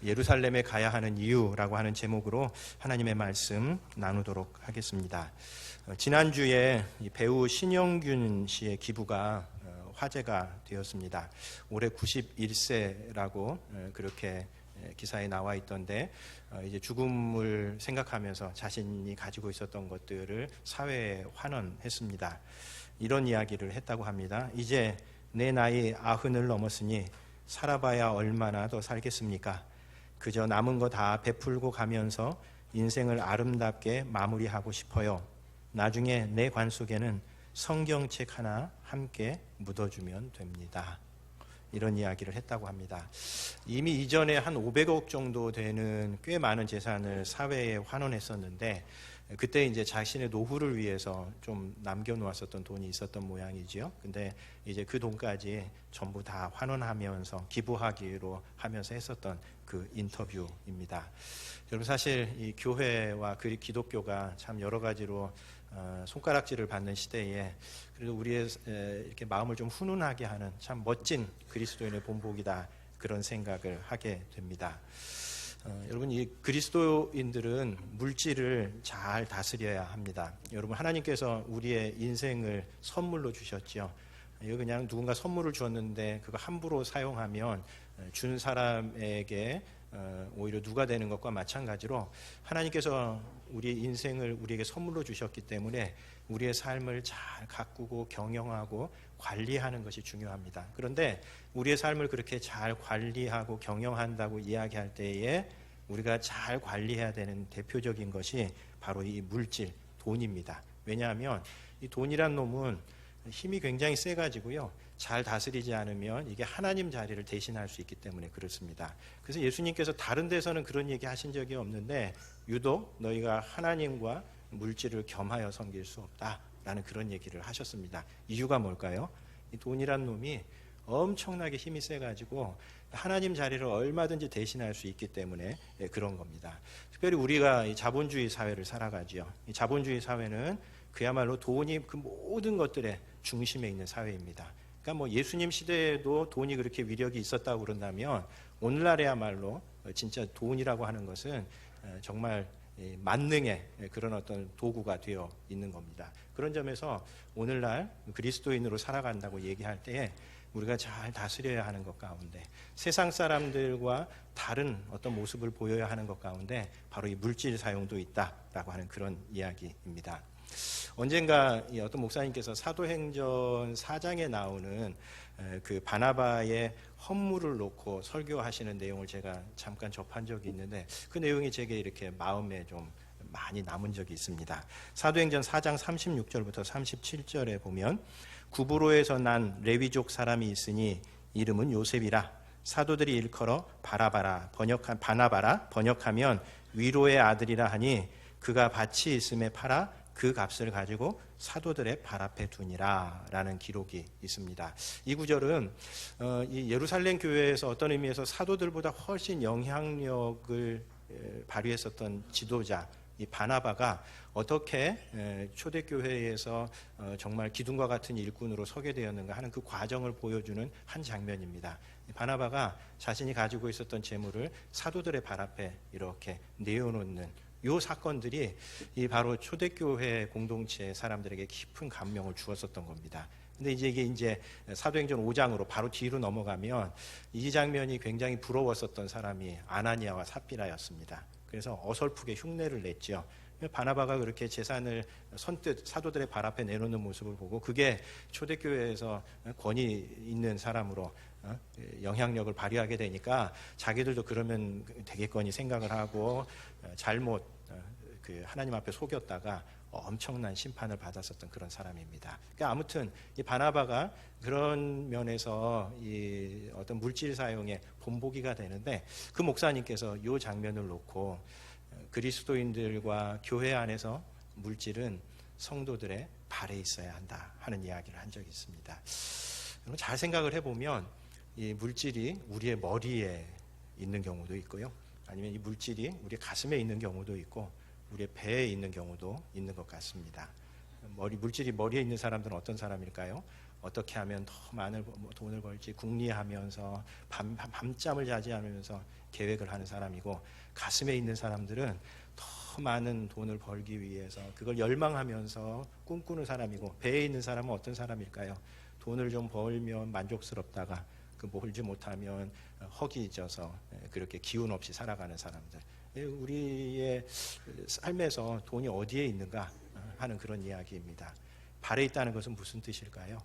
예루살렘에 가야 하는 이유라고 하는 제목으로 하나님의 말씀 나누도록 하겠습니다. 지난주에 배우 신영균 씨의 기부가 화제가 되었습니다. 올해 91세라고 그렇게 기사에 나와 있던데, 이제 죽음을 생각하면서 자신이 가지고 있었던 것들을 사회에 환원했습니다. 이런 이야기를 했다고 합니다. 이제 내 나이 90을 넘었으니 살아봐야 얼마나 더 살겠습니까? 그저 남은 거 다 베풀고 가면서 인생을 아름답게 마무리하고 싶어요. 나중에 내 관 속에는 성경책 하나 함께 묻어주면 됩니다. 이런 이야기를 했다고 합니다. 이미 이전에 한 500억 정도 되는 꽤 많은 재산을 사회에 환원했었는데, 그때 이제 자신의 노후를 위해서 좀 남겨놓았었던 돈이 있었던 모양이지요. 근데 이제 그 돈까지 전부 다 환원하면서 기부하기로 하면서 했었던 그 인터뷰입니다. 여러분, 사실 이 교회와 그 기독교가 참 여러 가지로 손가락질을 받는 시대에 그래도 우리의 이렇게 마음을 좀 훈훈하게 하는 참 멋진 그리스도인의 본보기다, 그런 생각을 하게 됩니다. 여러분, 이 그리스도인들은 물질을 잘 다스려야 합니다. 여러분, 하나님께서 우리의 인생을 선물로 주셨죠. 이거 그냥 누군가 선물을 주었는데 그거 함부로 사용하면 준 사람에게 오히려 누가 되는 것과 마찬가지로, 하나님께서 우리의 인생을 우리에게 선물로 주셨기 때문에 우리의 삶을 잘 가꾸고 경영하고 관리하는 것이 중요합니다. 그런데 우리의 삶을 그렇게 잘 관리하고 경영한다고 이야기할 때에 우리가 잘 관리해야 되는 대표적인 것이 바로 이 물질, 돈입니다. 왜냐하면 이 돈이란 놈은 힘이 굉장히 세가지고요, 잘 다스리지 않으면 이게 하나님 자리를 대신할 수 있기 때문에 그렇습니다. 그래서 예수님께서 다른 데서는 그런 얘기 하신 적이 없는데, 유독 너희가 하나님과 물질을 겸하여 섬길 수 없다라는 그런 얘기를 하셨습니다. 이유가 뭘까요? 이 돈이란 놈이 엄청나게 힘이 세가지고 하나님 자리를 얼마든지 대신할 수 있기 때문에 그런 겁니다. 특별히 우리가 이 자본주의 사회를 살아가지요. 이 자본주의 사회는 그야말로 돈이 그 모든 것들의 중심에 있는 사회입니다. 그러니까 뭐 예수님 시대에도 돈이 그렇게 위력이 있었다고 그런다면, 오늘날에야말로 진짜 돈이라고 하는 것은 정말 만능의 그런 어떤 도구가 되어 있는 겁니다. 그런 점에서 오늘날 그리스도인으로 살아간다고 얘기할 때에 우리가 잘 다스려야 하는 것 가운데, 세상 사람들과 다른 어떤 모습을 보여야 하는 것 가운데 바로 이 물질 사용도 있다라고 하는 그런 이야기입니다. 언젠가 어떤 목사님께서 사도행전 4장에 나오는 그 바나바의 헌물을 놓고 설교하시는 내용을 제가 잠깐 접한 적이 있는데, 그 내용이 제게 이렇게 마음에 좀 많이 남은 적이 있습니다. 사도행전 4장 36절부터 37절에 보면, 구브로에서 난 레위족 사람이 있으니 이름은 요셉이라. 사도들이 일컬어 바나바라 번역하면 위로의 아들이라 하니, 그가 밭이 있음에 팔아 그 값을 가지고 사도들의 발 앞에 두니라 라는 기록이 있습니다. 이 구절은 이 예루살렘 교회에서 어떤 의미에서 사도들보다 훨씬 영향력을 발휘했었던 지도자 이 바나바가 어떻게 초대교회에서 정말 기둥과 같은 일꾼으로 서게 되었는가 하는 그 과정을 보여주는 한 장면입니다. 바나바가 자신이 가지고 있었던 재물을 사도들의 발 앞에 이렇게 내어놓는 이 사건들이 이 바로 초대교회 공동체 사람들에게 깊은 감명을 주었었던 겁니다. 근데 이게 이제 사도행전 5장으로 바로 뒤로 넘어가면 이 장면이 굉장히 부러웠었던 사람이 아나니아와 삽비라였습니다. 그래서 어설프게 흉내를 냈죠. 바나바가 그렇게 재산을 선뜻 사도들의 발 앞에 내놓는 모습을 보고, 그게 초대교회에서 권위 있는 사람으로 영향력을 발휘하게 되니까 자기들도 그러면 되겠거니 생각을 하고 잘못 그 하나님 앞에 속였다가 엄청난 심판을 받았었던 그런 사람입니다. 그러니까 아무튼 이 바나바가 그런 면에서 이 어떤 물질 사용의 본보기가 되는데, 그 목사님께서 이 장면을 놓고 그리스도인들과 교회 안에서 물질은 성도들의 발에 있어야 한다 하는 이야기를 한 적이 있습니다. 여러분, 잘 생각을 해보면 이 물질이 우리의 머리에 있는 경우도 있고요, 아니면 이 물질이 우리 가슴에 있는 경우도 있고 우리의 배에 있는 경우도 있는 것 같습니다. 물질이 머리에 있는 사람들은 어떤 사람일까요? 어떻게 하면 더 많은 돈을 벌지 궁리하면서 밤잠을 자지 않으면서 계획을 하는 사람이고, 가슴에 있는 사람들은 더 많은 돈을 벌기 위해서 그걸 열망하면서 꿈꾸는 사람이고, 배에 있는 사람은 어떤 사람일까요? 돈을 좀 벌면 만족스럽다가 그 벌지 못하면 허기져서 그렇게 기운 없이 살아가는 사람들. 우리의 삶에서 돈이 어디에 있는가 하는 그런 이야기입니다. 발에 있다는 것은 무슨 뜻일까요?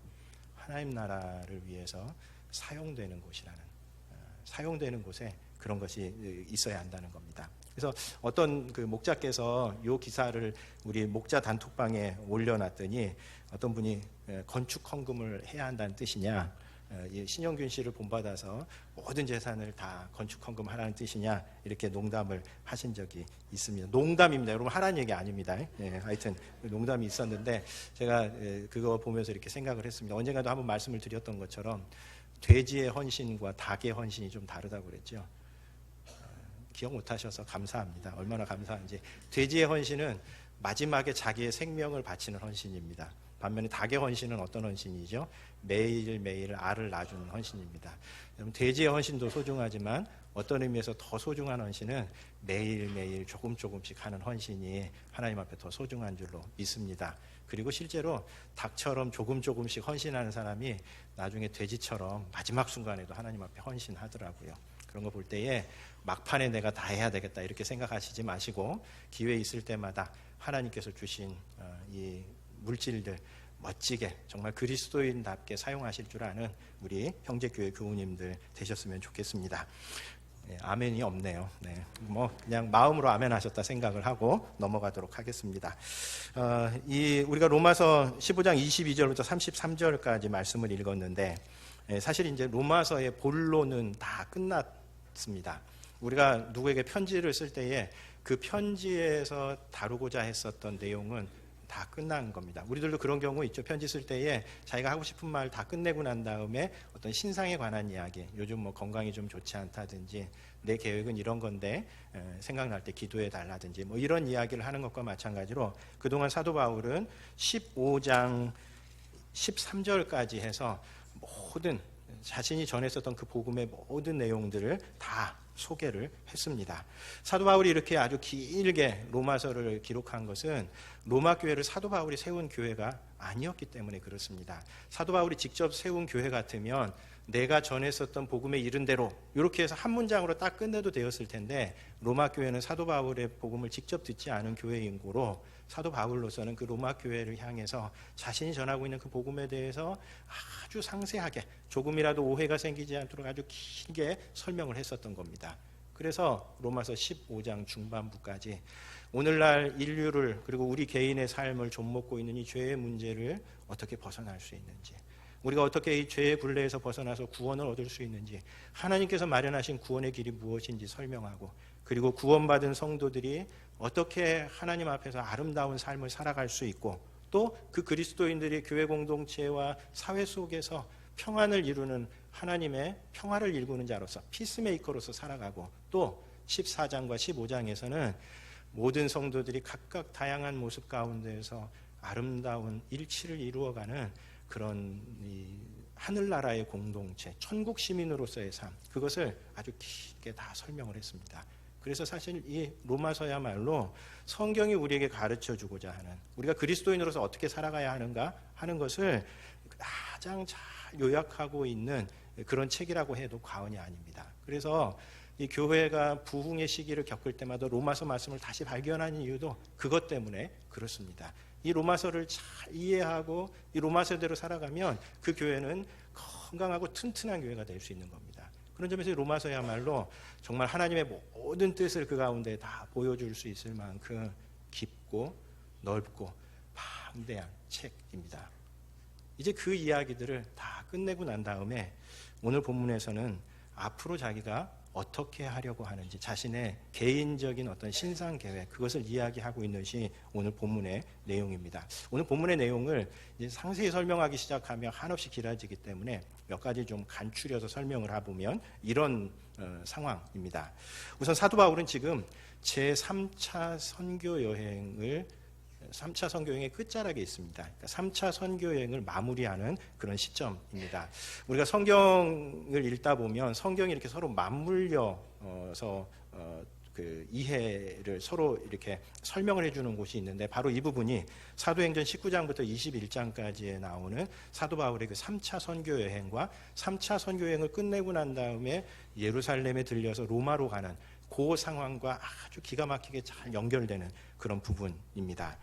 하나님 나라를 위해서 사용되는 곳이라는, 사용되는 곳에 그런 것이 있어야 한다는 겁니다. 그래서 어떤 그 목자께서 이 기사를 우리 목자 단톡방에 올려놨더니 어떤 분이 건축 헌금을 해야 한다는 뜻이냐, 신영균 씨를 본받아서 모든 재산을 다 건축 헌금하라는 뜻이냐, 이렇게 농담을 하신 적이 있습니다. 농담입니다. 여러분, 하라는 얘기 아닙니다. 하여튼 농담이 있었는데 제가 그거 보면서 이렇게 생각을 했습니다. 언젠가도 한번 말씀을 드렸던 것처럼 돼지의 헌신과 닭의 헌신이 좀 다르다고 그랬죠. 기억 못하셔서 감사합니다. 얼마나 감사한지. 돼지의 헌신은 마지막에 자기의 생명을 바치는 헌신입니다. 반면에 닭의 헌신은 어떤 헌신이죠? 매일매일 알을 낳아주는 헌신입니다. 여러분, 돼지의 헌신도 소중하지만 어떤 의미에서 더 소중한 헌신은 매일매일 조금씩 하는 헌신이 하나님 앞에 더 소중한 줄로 믿습니다. 그리고 실제로 닭처럼 조금씩 헌신하는 사람이 나중에 돼지처럼 마지막 순간에도 하나님 앞에 헌신하더라고요. 그런 거 볼 때에 막판에 내가 다 해야 되겠다 이렇게 생각하시지 마시고, 기회 있을 때마다 하나님께서 주신 이 물질들 멋지게 정말 그리스도인답게 사용하실 줄 아는 우리 형제교회 교우님들 되셨으면 좋겠습니다. 아멘이 없네요. 그냥 마음으로 아멘 하셨다 생각을 하고 넘어가도록 하겠습니다. 우리가 로마서 15장 22절부터 33절까지 말씀을 읽었는데, 사실 이제 로마서의 본론은 다 끝났습니다. 우리가 누구에게 편지를 쓸 때에 그 편지에서 다루고자 했었던 내용은 다 끝난 겁니다. 우리들도 그런 경우 있죠. 편지 쓸 때에 자기가 하고 싶은 말 다 끝내고 난 다음에 어떤 신상에 관한 이야기, 요즘 뭐 건강이 좀 좋지 않다든지 내 계획은 이런 건데 생각날 때 기도해 달라든지 뭐 이런 이야기를 하는 것과 마찬가지로 그동안 사도 바울은 15장 13절까지 해서 모든 자신이 전했었던 그 복음의 모든 내용들을 다 소개를 했습니다. 사도 바울이 이렇게 아주 길게 로마서를 기록한 것은 로마 교회를 사도 바울이 세운 교회가 아니었기 때문에 그렇습니다. 사도 바울이 직접 세운 교회 같으면 내가 전했었던 복음에 이른 대로 이렇게 해서 한 문장으로 딱 끝내도 되었을 텐데, 로마 교회는 사도 바울의 복음을 직접 듣지 않은 교회인 고로 사도 바울로서는 그 로마 교회를 향해서 자신이 전하고 있는 그 복음에 대해서 아주 상세하게, 조금이라도 오해가 생기지 않도록 아주 길게 설명을 했었던 겁니다. 그래서 로마서 15장 중반부까지 오늘날 인류를, 그리고 우리 개인의 삶을 좀먹고 있는 이 죄의 문제를 어떻게 벗어날 수 있는지, 우리가 어떻게 이 죄의 굴레에서 벗어나서 구원을 얻을 수 있는지, 하나님께서 마련하신 구원의 길이 무엇인지 설명하고, 그리고 구원받은 성도들이 어떻게 하나님 앞에서 아름다운 삶을 살아갈 수 있고, 또 그 그리스도인들이 교회 공동체와 사회 속에서 평안을 이루는 하나님의 평화를 일구는 자로서 피스메이커로서 살아가고, 또 14장과 15장에서는 모든 성도들이 각각 다양한 모습 가운데에서 아름다운 일치를 이루어가는 그런 하늘나라의 공동체, 천국 시민으로서의 삶, 그것을 아주 길게 다 설명을 했습니다. 그래서 사실 이 로마서야말로 성경이 우리에게 가르쳐주고자 하는, 우리가 그리스도인으로서 어떻게 살아가야 하는가 하는 것을 가장 잘 요약하고 있는 그런 책이라고 해도 과언이 아닙니다. 그래서 이 교회가 부흥의 시기를 겪을 때마다 로마서 말씀을 다시 발견하는 이유도 그것 때문에 그렇습니다. 이 로마서를 잘 이해하고 이 로마서대로 살아가면 그 교회는 건강하고 튼튼한 교회가 될 수 있는 겁니다. 그런 점에서 로마서야말로 정말 하나님의 모든 뜻을 그 가운데 다 보여줄 수 있을 만큼 깊고 넓고 방대한 책입니다. 이제 그 이야기들을 다 끝내고 난 다음에 오늘 본문에서는 앞으로 자기가 어떻게 하려고 하는지, 자신의 개인적인 어떤 신상 계획, 그것을 이야기하고 있는 것이 오늘 본문의 내용입니다. 오늘 본문의 내용을 이제 상세히 설명하기 시작하면 한없이 길어지기 때문에 몇 가지 좀 간추려서 설명을 해보면 이런 상황입니다. 우선 사도 바울은 지금 제3차 선교 여행을 3차 선교 여행의 끝자락에 있습니다. 그러니까 3차 선교 여행을 마무리하는 그런 시점입니다. 우리가 성경을 읽다 보면 성경이 이렇게 서로 맞물려서 그 이해를 서로 이렇게 설명을 해주는 곳이 있는데 바로 이 부분이 사도행전 19장부터 21장까지에 나오는 사도 바울의 그 3차 선교 여행과 3차 선교 여행을 끝내고 난 다음에 예루살렘에 들려서 로마로 가는 그 상황과 아주 기가 막히게 잘 연결되는 그런 부분입니다.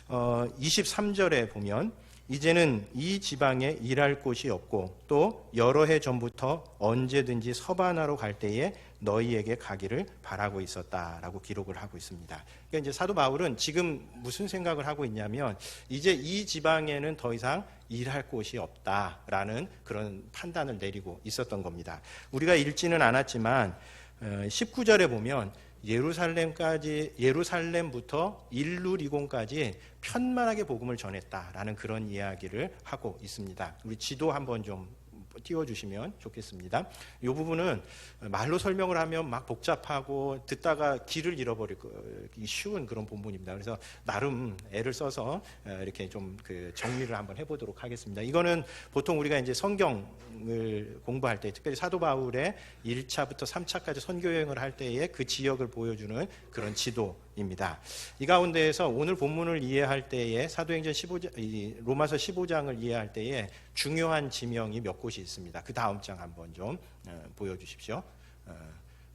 23절에 보면 이제는 이 지방에 일할 곳이 없고 또 여러 해 전부터 언제든지 서바나로 갈 때에 너희에게 가기를 바라고 있었다라고 기록을 하고 있습니다. 그러니까 이제 사도 바울은 지금 무슨 생각을 하고 있냐면 이제 이 지방에는 더 이상 일할 곳이 없다라는 그런 판단을 내리고 있었던 겁니다. 우리가 읽지는 않았지만 19절에 보면 예루살렘부터 일루리곤까지 편만하게 복음을 전했다라는 그런 이야기를 하고 있습니다. 우리 지도 한번 좀 띄워주시면 좋겠습니다. 이 부분은 말로 설명을 하면 막 복잡하고 듣다가 길을 잃어버릴 쉬운 그런 본문입니다. 그래서 나름 애를 써서 이렇게 좀 그 정리를 한번 해보도록 하겠습니다. 이거는 보통 우리가 이제 성경을 공부할 때, 특별히 사도 바울의 1차부터 3차까지 선교 여행을 할 때에 그 지역을 보여주는 그런 지도입니다. 이 가운데에서 오늘 본문을 이해할 때에 사도행전 15장, 로마서 15장을 이해할 때에 중요한 지명이 몇 곳이 있습니다. 그 다음 장 한번 좀 보여주십시오.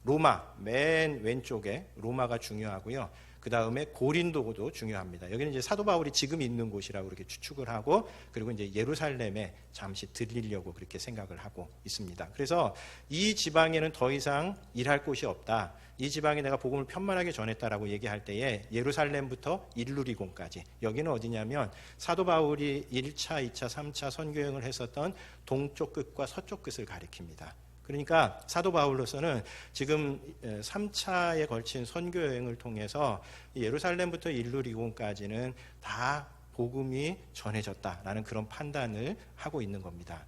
로마 맨 왼쪽에 로마가 중요하고요. 그 다음에 고린도도 중요합니다. 여기는 이제 사도 바울이 지금 있는 곳이라고 이렇게 추측을 하고, 그리고 이제 예루살렘에 잠시 들리려고 그렇게 생각을 하고 있습니다. 그래서 이 지방에는 더 이상 일할 곳이 없다. 이 지방에 내가 복음을 편만하게 전했다라고 얘기할 때에 예루살렘부터 일루리곤까지, 여기는 어디냐면 사도 바울이 1차, 2차, 3차 선교여행을 했었던 동쪽 끝과 서쪽 끝을 가리킵니다. 그러니까 사도 바울로서는 지금 3차에 걸친 선교 여행을 통해서 예루살렘부터 일루리곤까지는 다 복음이 전해졌다라는 그런 판단을 하고 있는 겁니다.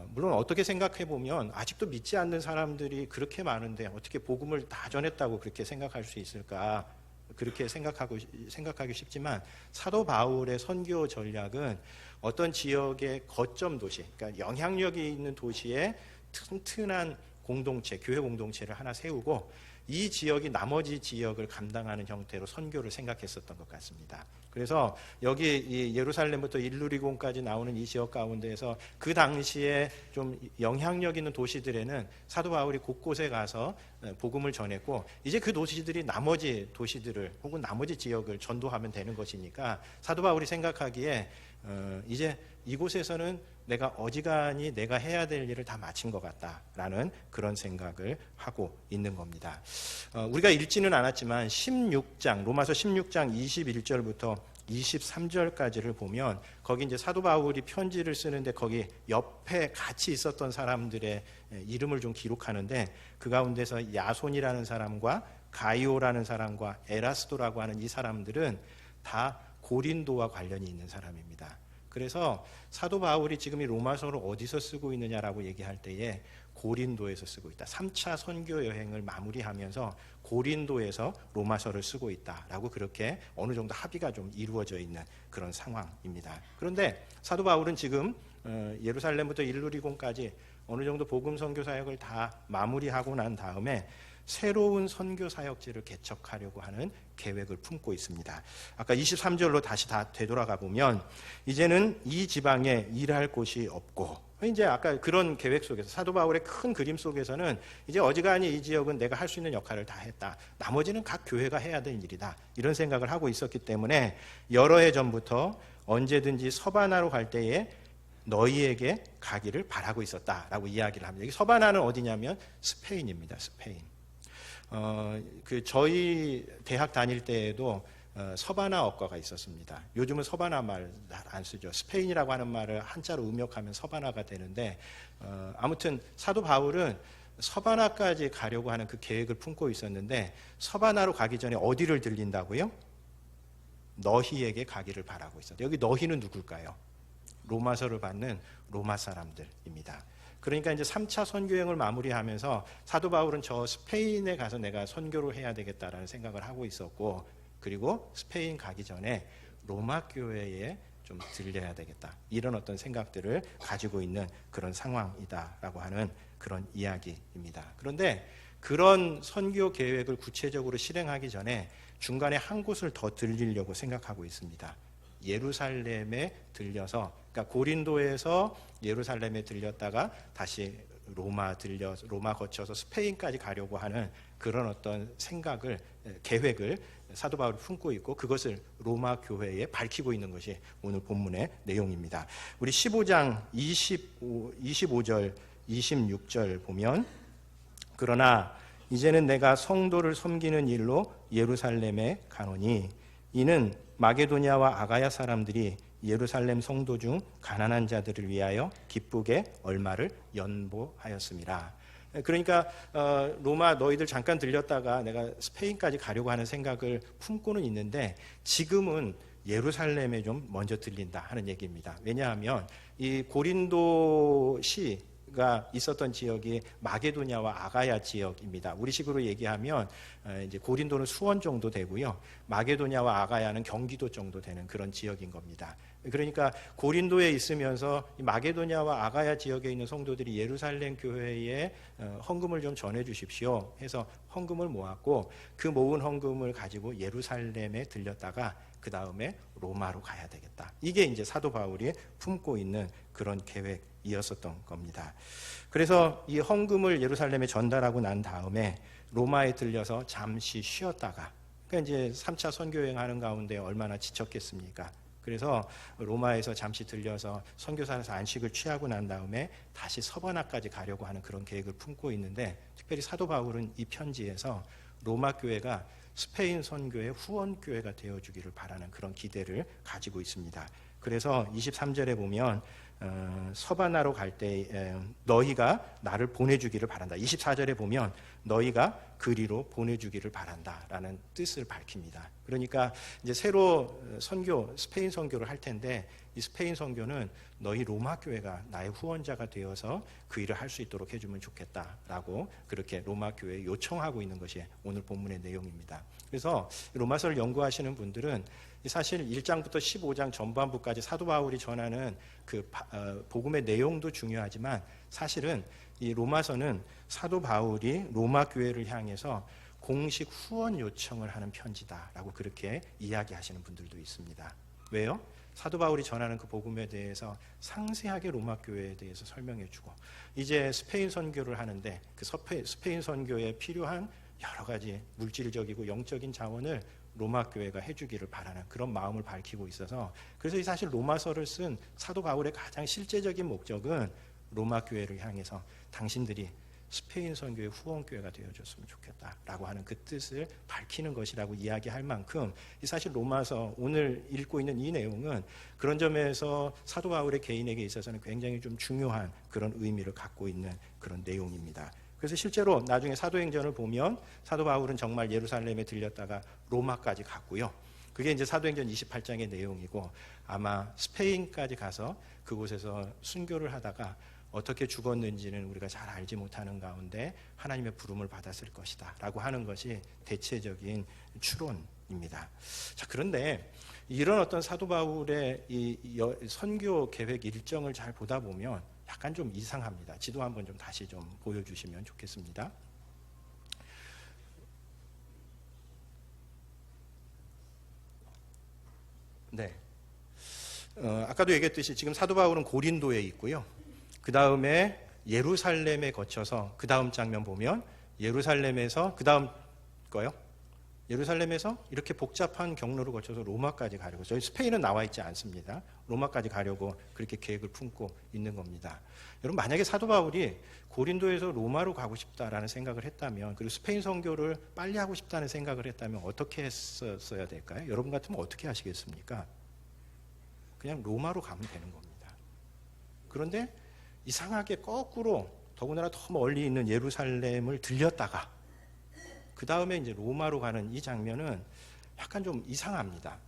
물론 어떻게 생각해 보면 아직도 믿지 않는 사람들이 그렇게 많은데 어떻게 복음을 다 전했다고 그렇게 생각할 수 있을까? 그렇게 생각하기 쉽지만 사도 바울의 선교 전략은 어떤 지역의 거점 도시, 그러니까 영향력이 있는 도시에 튼튼한 공동체, 교회 공동체를 하나 세우고 이 지역이 나머지 지역을 감당하는 형태로 선교를 생각했었던 것 같습니다. 그래서 여기 이 예루살렘부터 일루리곤까지 나오는 이 지역 가운데에서 그 당시에 좀 영향력 있는 도시들에는 사도 바울이 곳곳에 가서 복음을 전했고, 이제 그 도시들이 나머지 도시들을 혹은 나머지 지역을 전도하면 되는 것이니까 사도 바울이 생각하기에 이제 이곳에서는 내가 어지간히 내가 해야 될 일을 다 마친 것 같다라는 그런 생각을 하고 있는 겁니다. 우리가 읽지는 않았지만 16장, 로마서 16장 21절부터 23절까지를 보면 거기 이제 사도 바울이 편지를 쓰는데 거기 옆에 같이 있었던 사람들의 이름을 좀 기록하는데 그 가운데서 야손이라는 사람과 가이오라는 사람과 에라스도라고 하는 이 사람들은 다 고린도와 관련이 있는 사람입니다. 그래서 사도 바울이 지금 이 로마서를 어디서 쓰고 있느냐라고 얘기할 때에 고린도에서 쓰고 있다. 3차 선교 여행을 마무리하면서 고린도에서 로마서를 쓰고 있다라고 그렇게 어느 정도 합의가 좀 이루어져 있는 그런 상황입니다. 그런데 사도 바울은 지금 예루살렘부터 일루리곤까지 어느 정도 복음 선교 사역을 다 마무리하고 난 다음에 새로운 선교 사역지를 개척하려고 하는 계획을 품고 있습니다. 아까 23절로 다시 다 되돌아가 보면 이제는 이 지방에 일할 곳이 없고, 이제 아까 그런 계획 속에서 사도 바울의 큰 그림 속에서는 이제 어지간히 이 지역은 내가 할 수 있는 역할을 다 했다. 나머지는 각 교회가 해야 될 일이다. 이런 생각을 하고 있었기 때문에 여러 해 전부터 언제든지 서바나로 갈 때에 너희에게 가기를 바라고 있었다라고 이야기를 합니다. 여기 서바나는 어디냐면 스페인입니다. 스페인. 저희 대학 다닐 때에도 서바나 어과가 있었습니다. 요즘은 서바나 말 안 쓰죠. 스페인이라고 하는 말을 한자로 음역하면 서바나가 되는데, 아무튼 사도 바울은 서바나까지 가려고 하는 그 계획을 품고 있었는데, 서바나로 가기 전에 어디를 들린다고요? 너희에게 가기를 바라고 있었다. 여기 너희는 누굴까요? 로마서를 받는 로마 사람들입니다. 그러니까 이제 3차 선교행을 마무리하면서 사도 바울은 저 스페인에 가서 내가 선교를 해야 되겠다라는 생각을 하고 있었고, 그리고 스페인 가기 전에 로마 교회에 좀 들려야 되겠다. 이런 어떤 생각들을 가지고 있는 그런 상황이다라고 하는 그런 이야기입니다. 그런데 그런 선교 계획을 구체적으로 실행하기 전에 중간에 한 곳을 더 들리려고 생각하고 있습니다. 예루살렘에 들려서, 그러니까 고린도에서 예루살렘에 들렸다가 다시 로마 거쳐서 스페인까지 가려고 하는 그런 어떤 생각을, 계획을 사도 바울이 품고 있고 그것을 로마 교회에 밝히고 있는 것이 오늘 본문의 내용입니다. 우리 15장 25절 26절 보면, 그러나 이제는 내가 성도를 섬기는 일로 예루살렘에 가노니 이는 마게도냐와 아가야 사람들이 예루살렘 성도 중 가난한 자들을 위하여 기쁘게 얼마를 연보하였습니다. 그러니까 로마 너희들 잠깐 들렸다가 내가 스페인까지 가려고 하는 생각을 품고는 있는데 지금은 예루살렘에 좀 먼저 들린다 하는 얘기입니다. 왜냐하면 이 고린도시가 있었던 지역이 마게도냐와 아가야 지역입니다. 우리식으로 얘기하면 이제 고린도는 수원 정도 되고요, 마게도냐와 아가야는 경기도 정도 되는 그런 지역인 겁니다. 그러니까 고린도에 있으면서 마게도냐와 아가야 지역에 있는 성도들이 예루살렘 교회에 헌금을 좀 전해 주십시오 해서 헌금을 모았고, 그 모은 헌금을 가지고 예루살렘에 들렸다가 그 다음에 로마로 가야 되겠다. 이게 이제 사도 바울이 품고 있는 그런 계획이었었던 겁니다. 그래서 이 헌금을 예루살렘에 전달하고 난 다음에 로마에 들려서 잠시 쉬었다가, 그러니까 이제 3차 선교여행 하는 가운데 얼마나 지쳤겠습니까? 그래서 로마에서 잠시 들려서 선교사에서 안식을 취하고 난 다음에 다시 서바나까지 가려고 하는 그런 계획을 품고 있는데, 특별히 사도 바울은 이 편지에서 로마 교회가 스페인 선교의 후원 교회가 되어주기를 바라는 그런 기대를 가지고 있습니다. 그래서 23절에 보면 서바나로 갈 때 너희가 나를 보내주기를 바란다. 24절에 보면 너희가 그리로 보내주기를 바란다라는 뜻을 밝힙니다. 그러니까 이제 새로 스페인 선교를 할 텐데, 이 스페인 선교는 너희 로마 교회가 나의 후원자가 되어서 그 일을 할 수 있도록 해주면 좋겠다라고 그렇게 로마 교회에 요청하고 있는 것이 오늘 본문의 내용입니다. 그래서 로마서를 연구하시는 분들은 사실 1장부터 15장 전반부까지 사도 바울이 전하는 그 복음의 내용도 중요하지만, 사실은 이 로마서는 사도 바울이 로마 교회를 향해서 공식 후원 요청을 하는 편지다라고 그렇게 이야기하시는 분들도 있습니다. 왜요? 사도 바울이 전하는 그 복음에 대해서 상세하게 로마 교회에 대해서 설명해주고, 이제 스페인 선교를 하는데 그 스페인 선교에 필요한 여러 가지 물질적이고 영적인 자원을 로마 교회가 해주기를 바라는 그런 마음을 밝히고 있어서, 그래서 사실 로마서를 쓴 사도 바울의 가장 실제적인 목적은 로마 교회를 향해서 당신들이 스페인 선교의 후원교회가 되어줬으면 좋겠다라고 하는 그 뜻을 밝히는 것이라고 이야기할 만큼, 사실 로마서 오늘 읽고 있는 이 내용은 그런 점에서 사도 바울의 개인에게 있어서는 굉장히 좀 중요한 그런 의미를 갖고 있는 그런 내용입니다. 그래서 실제로 나중에 사도행전을 보면 사도 바울은 정말 예루살렘에 들렸다가 로마까지 갔고요. 그게 이제 사도행전 28장의 내용이고, 아마 스페인까지 가서 그곳에서 순교를 하다가 어떻게 죽었는지는 우리가 잘 알지 못하는 가운데 하나님의 부름을 받았을 것이다 라고 하는 것이 대체적인 추론입니다. 자, 그런데 이런 어떤 사도 바울의 이 선교 계획 일정을 잘 보다 보면 약간 좀 이상합니다. 지도 한번 좀 다시 좀 보여주시면 좋겠습니다. 네. 아까도 얘기했듯이 지금 사도 바울은 고린도에 있고요. 그 다음에 예루살렘에 거쳐서 그 다음 장면 보면 예루살렘에서 그 다음 거요. 예루살렘에서 이렇게 복잡한 경로를 거쳐서 로마까지 가려고, 저희 스페인은 나와 있지 않습니다. 로마까지 가려고 그렇게 계획을 품고 있는 겁니다. 여러분, 만약에 사도 바울이 고린도에서 로마로 가고 싶다라는 생각을 했다면, 그리고 스페인 선교를 빨리 하고 싶다는 생각을 했다면 어떻게 했었어야 될까요? 여러분 같으면 어떻게 하시겠습니까? 그냥 로마로 가면 되는 겁니다. 그런데 이상하게 거꾸로 더군다나 더 멀리 있는 예루살렘을 들렸다가 그 다음에 이제 로마로 가는 이 장면은 약간 좀 이상합니다.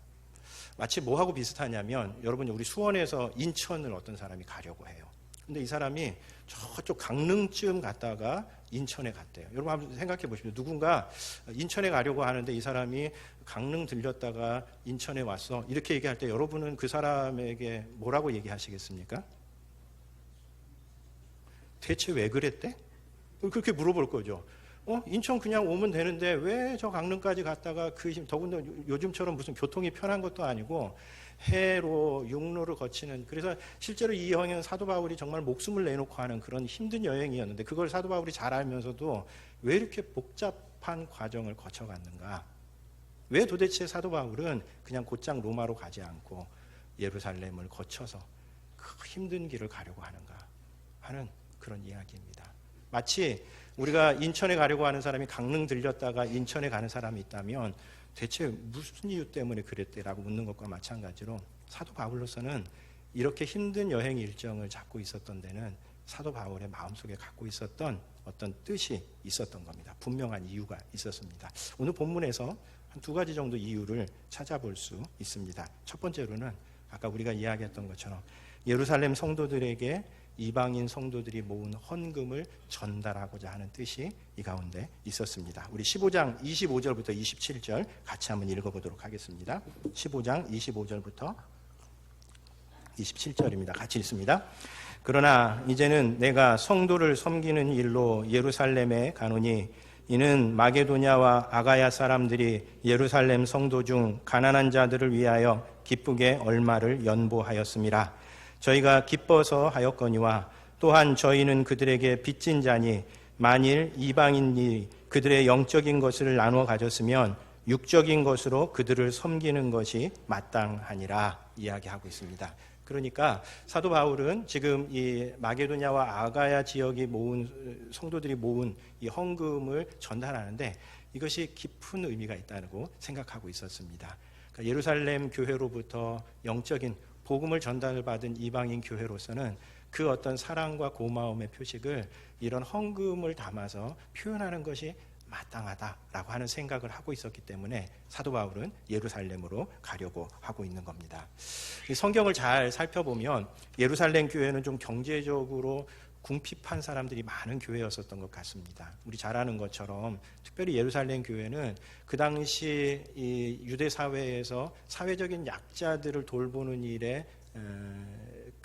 마치 뭐하고 비슷하냐면, 여러분 우리 수원에서 인천을 어떤 사람이 가려고 해요. 근데 이 사람이 저쪽 강릉쯤 갔다가 인천에 갔대요. 여러분 한번 생각해 보십시오. 누군가 인천에 가려고 하는데 이 사람이 강릉 들렸다가 인천에 왔어. 이렇게 얘기할 때 여러분은 그 사람에게 뭐라고 얘기하시겠습니까? 대체 왜 그랬대? 그렇게 물어볼 거죠. 인천 그냥 오면 되는데 왜 저 강릉까지 갔다가 더군다나 요즘처럼 무슨 교통이 편한 것도 아니고 해로 육로를 거치는, 그래서 실제로 이 여행은 사도 바울이 정말 목숨을 내놓고 하는 그런 힘든 여행이었는데 그걸 사도 바울이 잘 알면서도 왜 이렇게 복잡한 과정을 거쳐갔는가? 왜 도대체 사도 바울은 그냥 곧장 로마로 가지 않고 예루살렘을 거쳐서 그 힘든 길을 가려고 하는가 하는 그런 이야기입니다. 마치 우리가 인천에 가려고 하는 사람이 강릉 들렸다가 인천에 가는 사람이 있다면 대체 무슨 이유 때문에 그랬대라고 묻는 것과 마찬가지로 사도 바울로서는 이렇게 힘든 여행 일정을 잡고 있었던 데는 사도 바울의 마음속에 갖고 있었던 어떤 뜻이 있었던 겁니다. 분명한 이유가 있었습니다. 오늘 본문에서 한 두 가지 정도 이유를 찾아볼 수 있습니다. 첫 번째로는 아까 우리가 이야기했던 것처럼 예루살렘 성도들에게 이방인 성도들이 모은 헌금을 전달하고자 하는 뜻이 이 가운데 있었습니다. 우리 15장 25절부터 27절 같이 한번 읽어보도록 하겠습니다. 15장 25절부터 27절입니다. 같이 읽습니다. 그러나 이제는 내가 성도를 섬기는 일로 예루살렘에 가노니 이는 마게도냐와 아가야 사람들이 예루살렘 성도 중 가난한 자들을 위하여 기쁘게 얼마를 연보하였음이라. 저희가 기뻐서 하였거니와 또한 저희는 그들에게 빚진 자니 만일 이방인이 그들의 영적인 것을 나누어 가졌으면 육적인 것으로 그들을 섬기는 것이 마땅하니라 이야기하고 있습니다. 그러니까 사도 바울은 지금 이 마게도냐와 아가야 지역이 모은 성도들이 모은 이 헌금을 전달하는데 이것이 깊은 의미가 있다고 생각하고 있었습니다. 그러니까 예루살렘 교회로부터 영적인 복음을 전달받은 이방인 교회로서는 그 어떤 사랑과 고마움의 표식을 이런 헌금을 담아서 표현하는 것이 마땅하다라고 하는 생각을 하고 있었기 때문에 사도 바울은 예루살렘으로 가려고 하고 있는 겁니다. 성경을 잘 살펴보면 예루살렘 교회는 좀 경제적으로 궁핍한 사람들이 많은 교회였었던 것 같습니다. 우리 잘 아는 것처럼 특별히 예루살렘 교회는 그 당시 이 유대 사회에서 사회적인 약자들을 돌보는 일에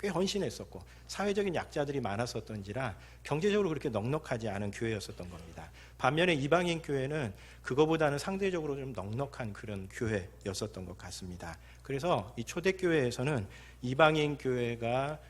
꽤 헌신했었고 사회적인 약자들이 많았었던지라 경제적으로 그렇게 넉넉하지 않은 교회였었던 겁니다. 반면에 이방인 교회는 그거보다는 상대적으로 좀 넉넉한 그런 교회였었던 것 같습니다. 그래서 이 초대교회에서는 이방인 교회가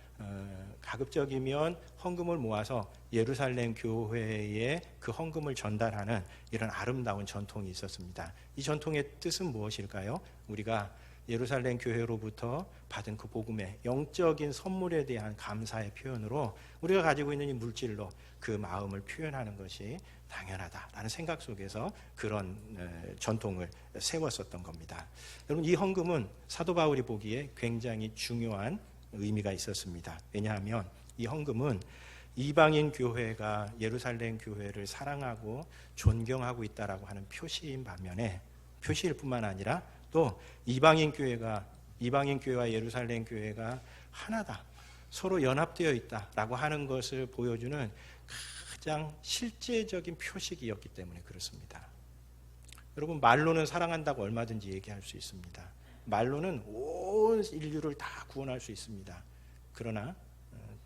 가급적이면 헌금을 모아서 예루살렘 교회에 그 헌금을 전달하는 이런 아름다운 전통이 있었습니다. 이 전통의 뜻은 무엇일까요? 우리가 예루살렘 교회로부터 받은 그 복음의 영적인 선물에 대한 감사의 표현으로 우리가 가지고 있는 이 물질로 그 마음을 표현하는 것이 당연하다라는 생각 속에서 그런 전통을 세웠었던 겁니다. 여러분, 이 헌금은 사도 바울이 보기에 굉장히 중요한 의미가 있었습니다. 왜냐하면 이 헌금은 이방인 교회가 예루살렘 교회를 사랑하고 존경하고 있다라고 하는 표시인 반면에 표시일 뿐만 아니라 또 이방인 교회와 예루살렘 교회가 하나다, 서로 연합되어 있다라고 하는 것을 보여주는 가장 실제적인 표식이었기 때문에 그렇습니다. 여러분, 말로는 사랑한다고 얼마든지 얘기할 수 있습니다. 말로는 온 인류를 다 구원할 수 있습니다. 그러나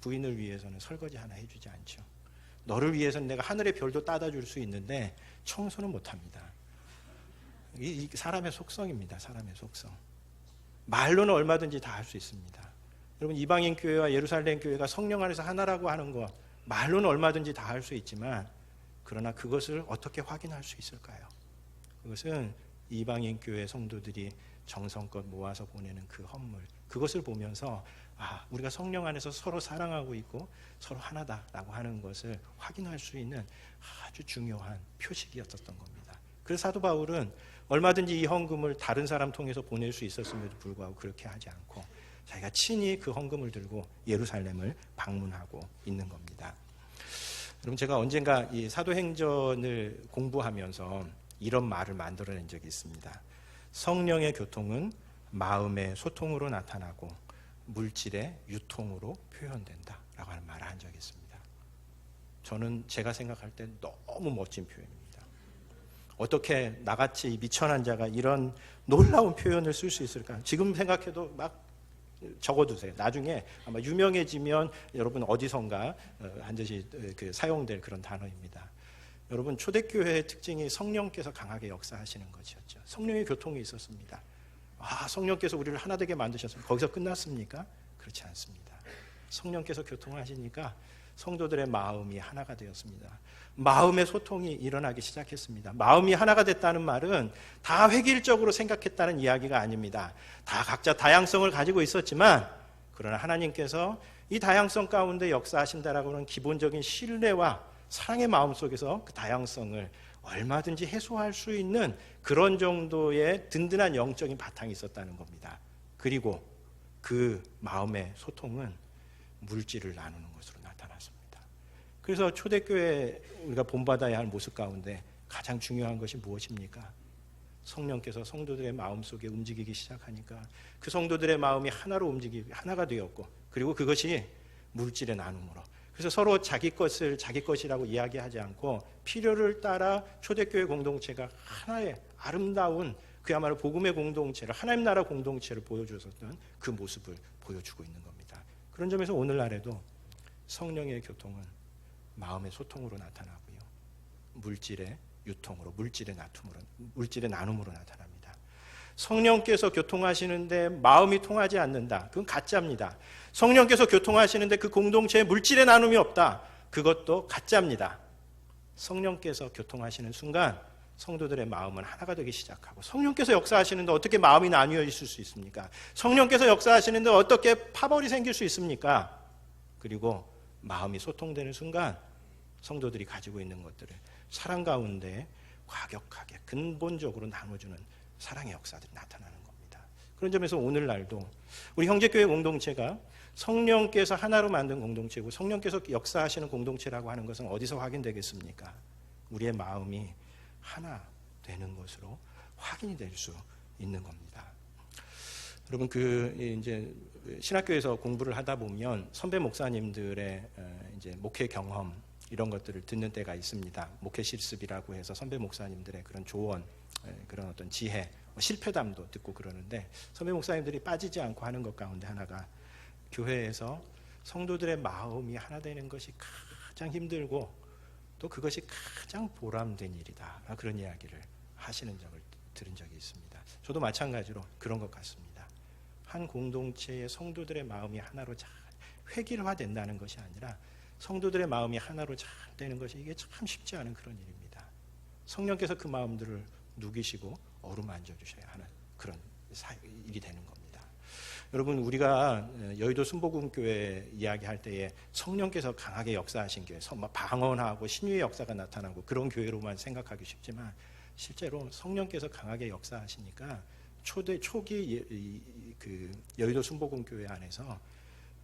부인을 위해서는 설거지 하나 해주지 않죠. 너를 위해서는 내가 하늘의 별도 따다 줄 수 있는데 청소는 못합니다. 이 사람의 속성입니다. 사람의 속성. 말로는 얼마든지 다 할 수 있습니다. 여러분, 이방인 교회와 예루살렘 교회가 성령 안에서 하나라고 하는 것, 말로는 얼마든지 다 할 수 있지만 그러나 그것을 어떻게 확인할 수 있을까요? 그것은 이방인 교회 성도들이 정성껏 모아서 보내는 그 헌물, 그것을 보면서 우리가 성령 안에서 서로 사랑하고 있고 서로 하나다라고 하는 것을 확인할 수 있는 아주 중요한 표식이었던 겁니다. 그래서 사도 바울은 얼마든지 이 헌금을 다른 사람 통해서 보낼 수 있었음에도 불구하고 그렇게 하지 않고 자기가 친히 그 헌금을 들고 예루살렘을 방문하고 있는 겁니다. 여러분, 제가 언젠가 이 사도행전을 공부하면서 이런 말을 만들어낸 적이 있습니다. 성령의 교통은 마음의 소통으로 나타나고 물질의 유통으로 표현된다 라고 하는 말을 한 적이 있습니다. 저는 제가 생각할 때 너무 멋진 표현입니다. 어떻게 나같이 미천한 자가 이런 놀라운 표현을 쓸 수 있을까? 지금 생각해도 막 적어두세요. 나중에 아마 유명해지면 여러분 어디선가 반드시 사용될 그런 단어입니다. 여러분, 초대교회의 특징이 성령께서 강하게 역사하시는 것이었죠. 성령의 교통이 있었습니다. 성령께서 우리를 하나 되게 만드셨습니다. 거기서 끝났습니까? 그렇지 않습니다. 성령께서 교통하시니까 성도들의 마음이 하나가 되었습니다. 마음의 소통이 일어나기 시작했습니다. 마음이 하나가 됐다는 말은 다 획일적으로 생각했다는 이야기가 아닙니다. 다 각자 다양성을 가지고 있었지만, 그러나 하나님께서 이 다양성 가운데 역사하신다라고 하는 기본적인 신뢰와 사랑의 마음 속에서 그 다양성을 얼마든지 해소할 수 있는 그런 정도의 든든한 영적인 바탕이 있었다는 겁니다. 그리고 그 마음의 소통은 물질을 나누는 것으로 나타났습니다. 그래서 초대교회 우리가 본받아야 할 모습 가운데 가장 중요한 것이 무엇입니까? 성령께서 성도들의 마음속에 움직이기 시작하니까 그 성도들의 마음이 하나로 움직이고 하나가 되었고, 그리고 그것이 물질의 나눔으로, 그래서 서로 자기 것을 자기 것이라고 이야기하지 않고 필요를 따라 초대교회 공동체가 하나의 아름다운 그야말로 복음의 공동체를, 하나님 나라 공동체를 보여주었던 그 모습을 보여주고 있는 겁니다. 그런 점에서 오늘날에도 성령의 교통은 마음의 소통으로 나타나고요, 물질의 유통으로, 물질의 나눔으로 나타납니다. 성령께서 교통하시는데 마음이 통하지 않는다, 그건 가짜입니다. 성령께서 교통하시는데 그 공동체에 물질의 나눔이 없다, 그것도 가짜입니다. 성령께서 교통하시는 순간 성도들의 마음은 하나가 되기 시작하고, 성령께서 역사하시는데 어떻게 마음이 나뉘어 있을 수 있습니까? 성령께서 역사하시는데 어떻게 파벌이 생길 수 있습니까? 그리고 마음이 소통되는 순간 성도들이 가지고 있는 것들을 사랑 가운데 과격하게 근본적으로 나눠주는 사랑의 역사들이 나타나는 겁니다. 그런 점에서 오늘날도 우리 형제교회 공동체가 성령께서 하나로 만든 공동체고 성령께서 역사하시는 공동체라고 하는 것은 어디서 확인되겠습니까? 우리의 마음이 하나 되는 것으로 확인이 될 수 있는 겁니다. 여러분, 이제 신학교에서 공부를 하다 보면 선배 목사님들의 이제 목회 경험 이런 것들을 듣는 때가 있습니다. 목회 실습이라고 해서 선배 목사님들의 그런 조언, 그런 어떤 지혜, 실패담도 듣고 그러는데, 선배 목사님들이 빠지지 않고 하는 것 가운데 하나가 교회에서 성도들의 마음이 하나 되는 것이 가장 힘들고 또 그것이 가장 보람된 일이다, 그런 이야기를 하시는 적을 들은 적이 있습니다. 저도 마찬가지로 그런 것 같습니다. 한 공동체의 성도들의 마음이 하나로 잘 획일화된다는 것이 아니라 성도들의 마음이 하나로 잘 되는 것이 이게 참 쉽지 않은 그런 일입니다. 성령께서 그 마음들을 누기시고 어루만져 주셔야 하는 그런 일이 되는 겁니다. 여러분, 우리가 여의도 순복음교회 이야기할 때에 성령께서 강하게 역사하신 교회, 방언하고 신유의 역사가 나타나고 그런 교회로만 생각하기 쉽지만, 실제로 성령께서 강하게 역사하시니까 초기 그 여의도 순복음교회 안에서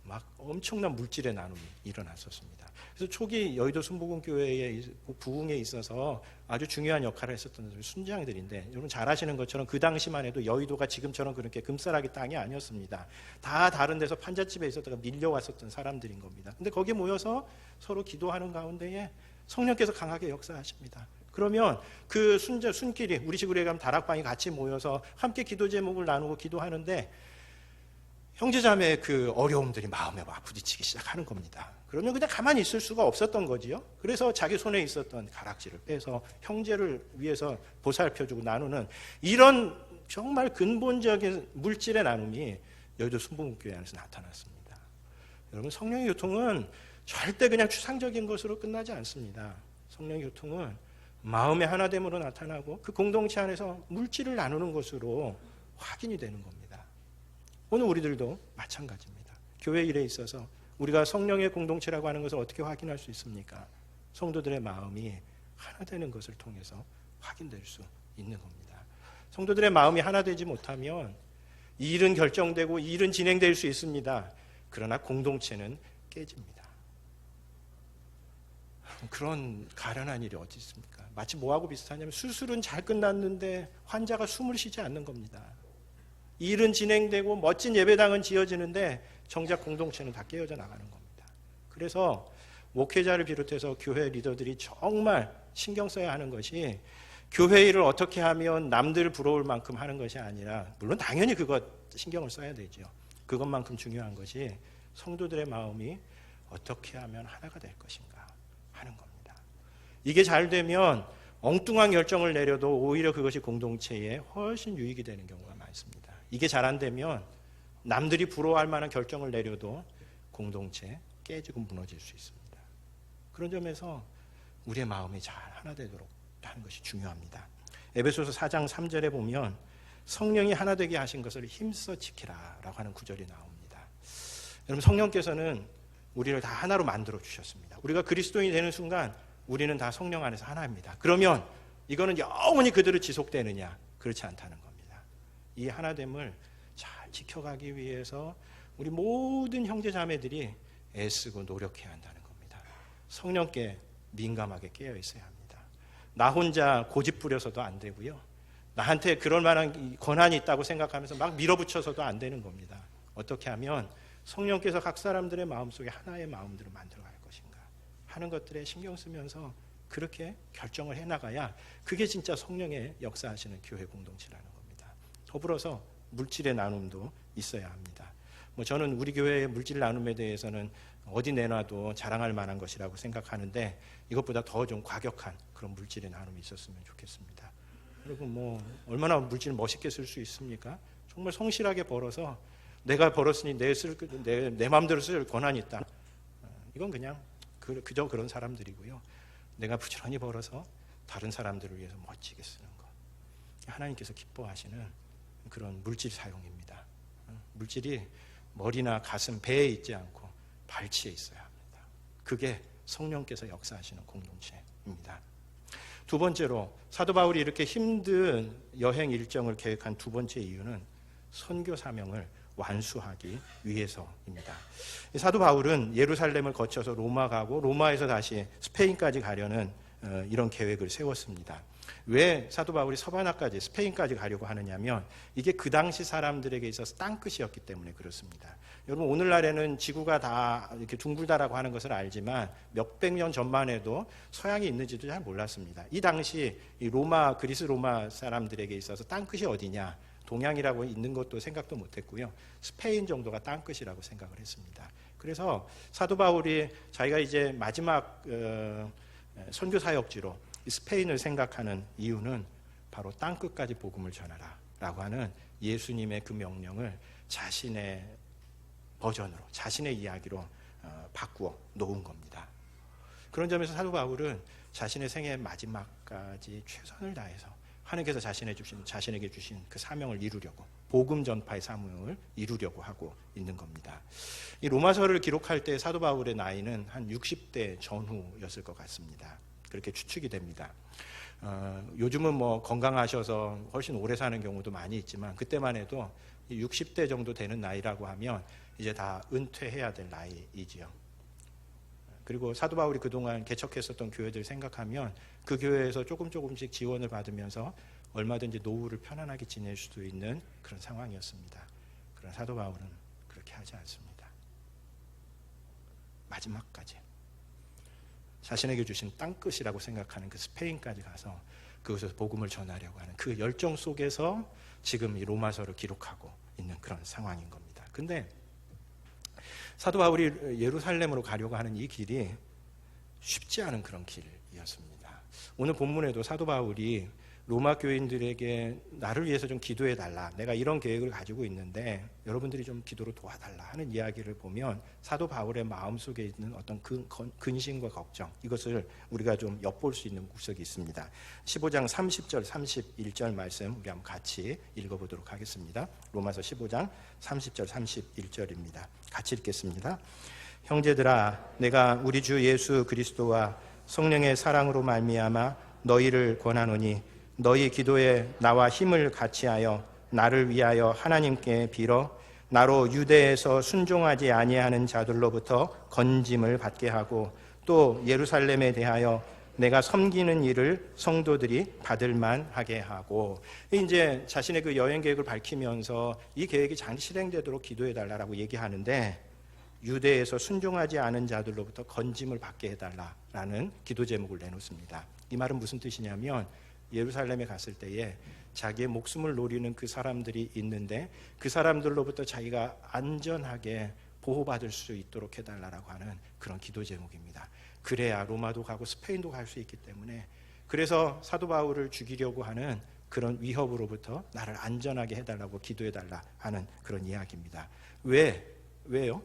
막 엄청난 물질의 나눔이 일어났었습니다. 그래서 초기 여의도 순복음교회의 부흥에 있어서 아주 중요한 역할을 했었던 순장들인데, 여러분 잘 아시는 것처럼 그 당시만 해도 여의도가 지금처럼 그렇게 금싸라기 땅이 아니었습니다. 다 다른 데서 판잣집에 있었다가 밀려왔었던 사람들인 겁니다. 근데 거기에 모여서 서로 기도하는 가운데에 성령께서 강하게 역사하십니다. 그러면 그 순끼리 우리 집으로 가면 다락방이 같이 모여서 함께 기도 제목을 나누고 기도하는데 형제자매의 그 어려움들이 마음에 막 부딪히기 시작하는 겁니다. 그러면 그냥 가만히 있을 수가 없었던 거지요. 그래서 자기 손에 있었던 가락지를 빼서 형제를 위해서 보살펴주고 나누는 이런 정말 근본적인 물질의 나눔이 여의도 순복음교회 안에서 나타났습니다. 여러분, 성령의 교통은 절대 그냥 추상적인 것으로 끝나지 않습니다. 성령의 교통은 마음의 하나됨으로 나타나고 그 공동체 안에서 물질을 나누는 것으로 확인이 되는 겁니다. 오늘 우리들도 마찬가지입니다. 교회 일에 있어서 우리가 성령의 공동체라고 하는 것을 어떻게 확인할 수 있습니까? 성도들의 마음이 하나 되는 것을 통해서 확인될 수 있는 겁니다. 성도들의 마음이 하나 되지 못하면 이 일은 결정되고 이 일은 진행될 수 있습니다. 그러나 공동체는 깨집니다. 그런 가련한 일이 어디 있습니까? 마치 뭐하고 비슷하냐면 수술은 잘 끝났는데 환자가 숨을 쉬지 않는 겁니다. 일은 진행되고 멋진 예배당은 지어지는데 정작 공동체는 다 깨어져 나가는 겁니다. 그래서 목회자를 비롯해서 교회 리더들이 정말 신경 써야 하는 것이 교회 일을 어떻게 하면 남들 부러울 만큼 하는 것이 아니라, 물론 당연히 그것 신경을 써야 되죠. 그것만큼 중요한 것이 성도들의 마음이 어떻게 하면 하나가 될 것인가 하는 겁니다. 이게 잘 되면 엉뚱한 결정을 내려도 오히려 그것이 공동체에 훨씬 유익이 되는 경우가 많습니다. 이게 잘 안 되면 남들이 부러워할 만한 결정을 내려도 공동체 깨지고 무너질 수 있습니다. 그런 점에서 우리의 마음이 잘 하나 되도록 하는 것이 중요합니다. 에베소서 4장 3절에 보면 성령이 하나 되게 하신 것을 힘써 지키라 라고 하는 구절이 나옵니다. 여러분, 성령께서는 우리를 다 하나로 만들어 주셨습니다. 우리가 그리스도인이 되는 순간 우리는 다 성령 안에서 하나입니다. 그러면 이거는 영원히 그대로 지속되느냐? 그렇지 않다는 겁니다. 이 하나됨을 잘 지켜가기 위해서 우리 모든 형제 자매들이 애쓰고 노력해야 한다는 겁니다. 성령께 민감하게 깨어 있어야 합니다. 나 혼자 고집 부려서도 안 되고요. 나한테 그럴 만한 권한이 있다고 생각하면서 막 밀어붙여서도 안 되는 겁니다. 어떻게 하면 성령께서 각 사람들의 마음속에 하나의 마음들을 만들어갈 것인가 하는 것들에 신경 쓰면서 그렇게 결정을 해나가야 그게 진짜 성령의 역사하시는 교회 공동체라는 겁니다. 더불어서 물질의 나눔도 있어야 합니다. 저는 우리 교회의 물질 나눔에 대해서는 어디 내놔도 자랑할 만한 것이라고 생각하는데 이것보다 더 좀 과격한 그런 물질의 나눔이 있었으면 좋겠습니다. 그리고 얼마나 물질을 멋있게 쓸 수 있습니까? 정말 성실하게 벌어서 내가 벌었으니 내 마음대로 쓸 권한이 있다. 이건 그냥 그저 그런 사람들이고요. 내가 부지런히 벌어서 다른 사람들을 위해서 멋지게 쓰는 것. 하나님께서 기뻐하시는 그런 물질 사용입니다. 물질이 머리나 가슴, 배에 있지 않고 발치에 있어야 합니다. 그게 성령께서 역사하시는 공동체입니다. 두 번째로 사도 바울이 이렇게 힘든 여행 일정을 계획한 두 번째 이유는 선교 사명을 완수하기 위해서입니다. 사도 바울은 예루살렘을 거쳐서 로마 가고 로마에서 다시 스페인까지 가려는 이런 계획을 세웠습니다. 왜 사도 바울이 서바나까지 스페인까지 가려고 하느냐면 이게 그 당시 사람들에게 있어서 땅끝이었기 때문에 그렇습니다. 여러분, 오늘날에는 지구가 다 이렇게 둥글다라고 하는 것을 알지만 몇백 년 전만 해도 서양이 있는지도 잘 몰랐습니다. 이 당시 이 그리스 로마 사람들에게 있어서 땅끝이 어디냐, 동양이라고 있는 것도 생각도 못했고요. 스페인 정도가 땅끝이라고 생각을 했습니다. 그래서 사도 바울이 자기가 이제 마지막 선교 사역지로 스페인을 생각하는 이유는 바로 땅끝까지 복음을 전하라 라고 하는 예수님의 그 명령을 자신의 버전으로, 자신의 이야기로 바꾸어 놓은 겁니다. 그런 점에서 사도 바울은 자신의 생애 마지막까지 최선을 다해서 하나님께서 자신에게 주신 그 사명을 이루려고, 복음 전파의 사명을 이루려고 하고 있는 겁니다. 이 로마서를 기록할 때 사도 바울의 나이는 한 60대 전후였을 것 같습니다. 그렇게 추측이 됩니다. 요즘은 건강하셔서 훨씬 오래 사는 경우도 많이 있지만 그때만 해도 60대 정도 되는 나이라고 하면 이제 다 은퇴해야 될 나이이지요. 그리고 사도 바울이 그동안 개척했었던 교회들 생각하면 그 교회에서 조금씩 지원을 받으면서 얼마든지 노후를 편안하게 지낼 수도 있는 그런 상황이었습니다. 그러나 사도 바울은 그렇게 하지 않습니다. 마지막까지 자신에게 주신 땅끝이라고 생각하는 그 스페인까지 가서 그곳에서 복음을 전하려고 하는 그 열정 속에서 지금 이 로마서를 기록하고 있는 그런 상황인 겁니다. 근데 사도 바울이 예루살렘으로 가려고 하는 이 길이 쉽지 않은 그런 길이었습니다. 오늘 본문에도 사도 바울이 로마 교인들에게 나를 위해서 좀 기도해 달라, 내가 이런 계획을 가지고 있는데 여러분들이 좀 기도로 도와달라 하는 이야기를 보면 사도 바울의 마음속에 있는 어떤 근심과 걱정, 이것을 우리가 좀 엿볼 수 있는 구석이 있습니다. 15장 30절 31절 말씀 우리 한번 같이 읽어보도록 하겠습니다. 로마서 15장 30절 31절입니다. 같이 읽겠습니다. 형제들아, 내가 우리 주 예수 그리스도와 성령의 사랑으로 말미암아 너희를 권하노니 너희 기도에 나와 힘을 같이하여 나를 위하여 하나님께 빌어 나로 유대에서 순종하지 아니하는 자들로부터 건짐을 받게 하고 또 예루살렘에 대하여 내가 섬기는 일을 성도들이 받을 만하게 하고, 이제 자신의 그 여행 계획을 밝히면서 이 계획이 잘 실행되도록 기도해 달라고 얘기하는데 유대에서 순종하지 않은 자들로부터 건짐을 받게 해달라라는 기도 제목을 내놓습니다. 이 말은 무슨 뜻이냐면 예루살렘에 갔을 때에 자기의 목숨을 노리는 그 사람들이 있는데 그 사람들로부터 자기가 안전하게 보호받을 수 있도록 해달라고 하는 그런 기도 제목입니다. 그래야 로마도 가고 스페인도 갈 수 있기 때문에, 그래서 사도 바울을 죽이려고 하는 그런 위협으로부터 나를 안전하게 해달라고 기도해달라 하는 그런 이야기입니다. 왜요?